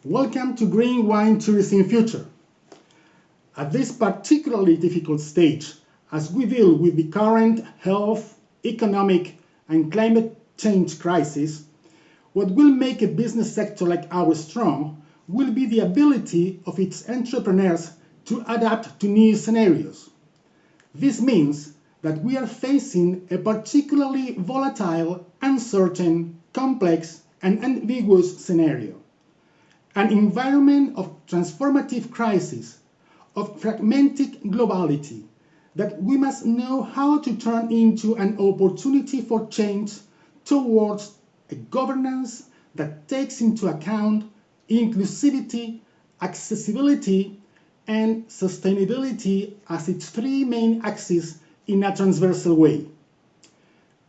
Welcome to Green Wine Tourism Future. At this particularly difficult stage, as we deal with the current health, economic, and climate change crisis, what will make a business sector like ours strong will be the ability of its entrepreneurs to adapt to new scenarios. This means that we are facing a particularly volatile, uncertain, complex, and ambiguous scenario. An environment of transformative crisis, of fragmented globality, that we must know how to turn into an opportunity for change towards a governance that takes into account inclusivity, accessibility, and sustainability as its three main axes in a transversal way.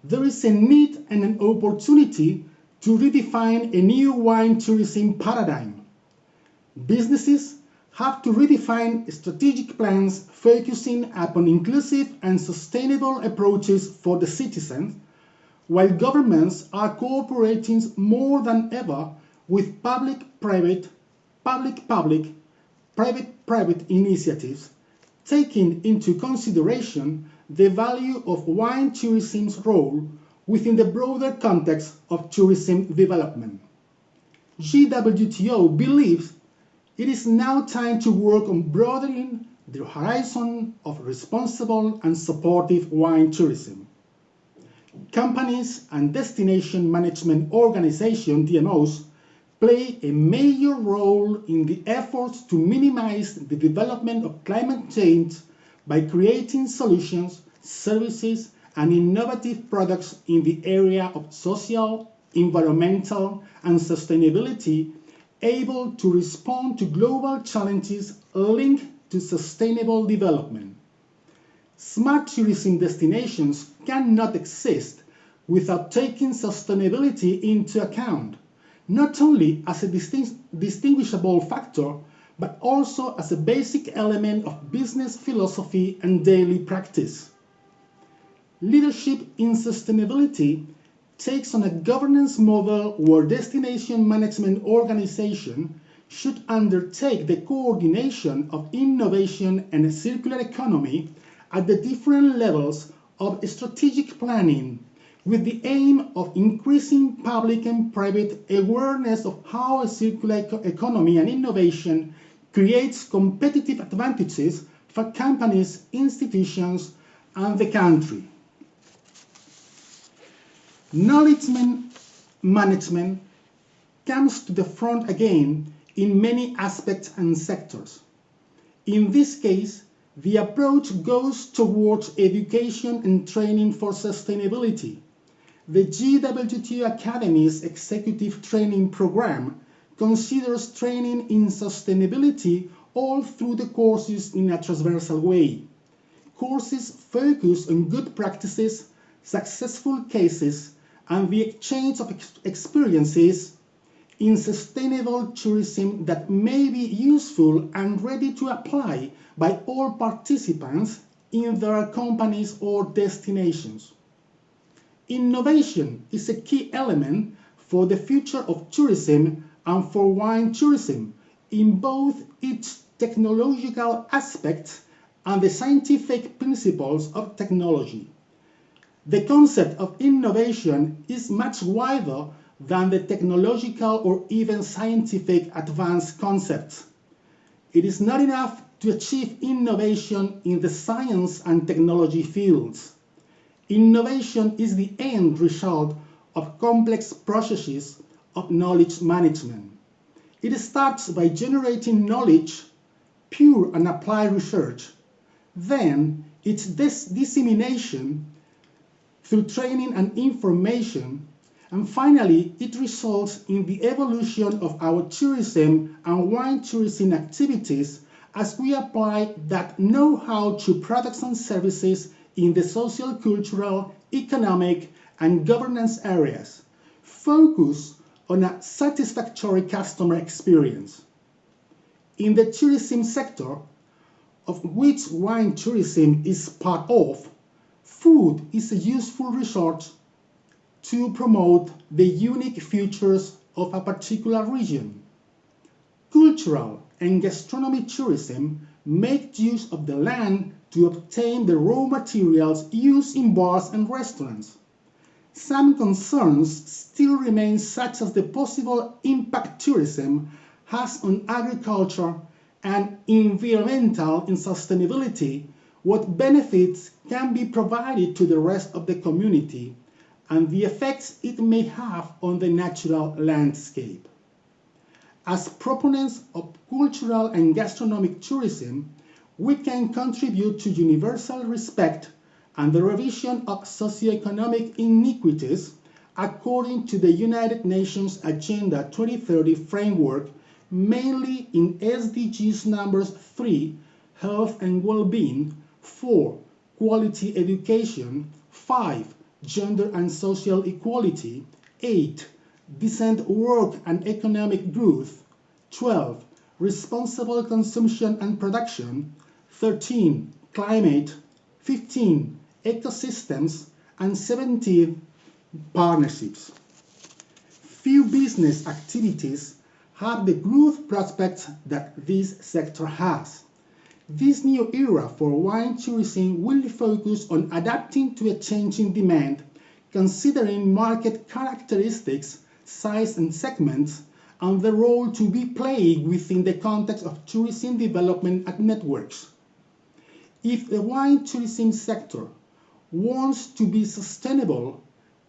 There is a need and an opportunity to redefine a new wine tourism paradigm. Businesses have to redefine strategic plans focusing upon inclusive and sustainable approaches for the citizens, while governments are cooperating more than ever with public-private, public-public, private-private initiatives, taking into consideration the value of wine tourism's role within the broader context of tourism development. GWTO believes it is now time to work on broadening the horizon of responsible and supportive wine tourism. Companies and destination management organizations, DMOs, play a major role in the efforts to minimize the development of climate change by creating solutions, services, and innovative products in the area of social, environmental, and sustainability, able to respond to global challenges linked to sustainable development. Smart tourism destinations cannot exist without taking sustainability into account, not only as a distinguishable factor, but also as a basic element of business philosophy and daily practice. Leadership in sustainability takes on a governance model where destination management organizations should undertake the coordination of innovation and a circular economy at the different levels of strategic planning, with the aim of increasing public and private awareness of how a circular economy and innovation creates competitive advantages for companies, institutions, and the country. Knowledge management comes to the front again in many aspects and sectors. In this case, the approach goes towards education and training for sustainability. The GWTO Academy's Executive Training Program considers training in sustainability all through the courses in a transversal way. Courses focus on good practices, successful cases, and the exchange of experiences in sustainable tourism that may be useful and ready to apply by all participants in their companies or destinations. Innovation is a key element for the future of tourism and for wine tourism in both its technological aspects and the scientific principles of technology. The concept of innovation is much wider than the technological or even scientific advanced concepts. It is not enough to achieve innovation in the science and technology fields. Innovation is the end result of complex processes of knowledge management. It starts by generating knowledge, pure and applied research, then its dissemination through training and information, and finally, it results in the evolution of our tourism and wine tourism activities as we apply that know-how to products and services in the social, cultural, economic, and governance areas. Focus on a satisfactory customer experience. In the tourism sector, of which wine tourism is part of, food is a useful resource to promote the unique features of a particular region. Cultural and gastronomic tourism make use of the land to obtain the raw materials used in bars and restaurants. Some concerns still remain, such as the possible impact tourism has on agriculture and environmental sustainability, what benefits can be provided to the rest of the community, and the effects it may have on the natural landscape. As proponents of cultural and gastronomic tourism, we can contribute to universal respect and the revision of socioeconomic inequities according to the United Nations Agenda 2030 framework, mainly in SDGs numbers 3, health and well-being, 4, quality education, 5, gender and social equality, 8, decent work and economic growth, 12, responsible consumption and production, 13, climate, 15, ecosystems, and 17, partnerships. Few business activities have the growth prospects that this sector has. This new era for wine tourism will focus on adapting to a changing demand, considering market characteristics, size and segments, and the role to be played within the context of tourism development and networks. If the wine tourism sector wants to be sustainable,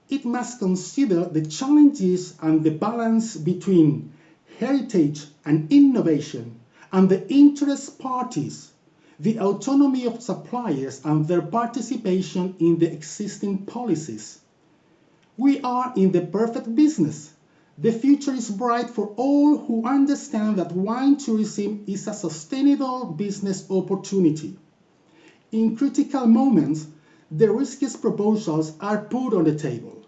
it must consider the challenges and the balance between heritage and innovation, and the interest parties, the autonomy of suppliers and their participation in the existing policies. We are in the perfect business. The future is bright for all who understand that wine tourism is a sustainable business opportunity. In critical moments, the riskiest proposals are put on the table.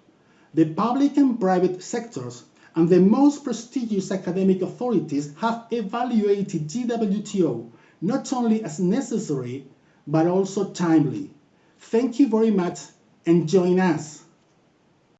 The public and private sectors and the most prestigious academic authorities have evaluated GWTO not only as necessary, but also timely. Thank you very much and join us.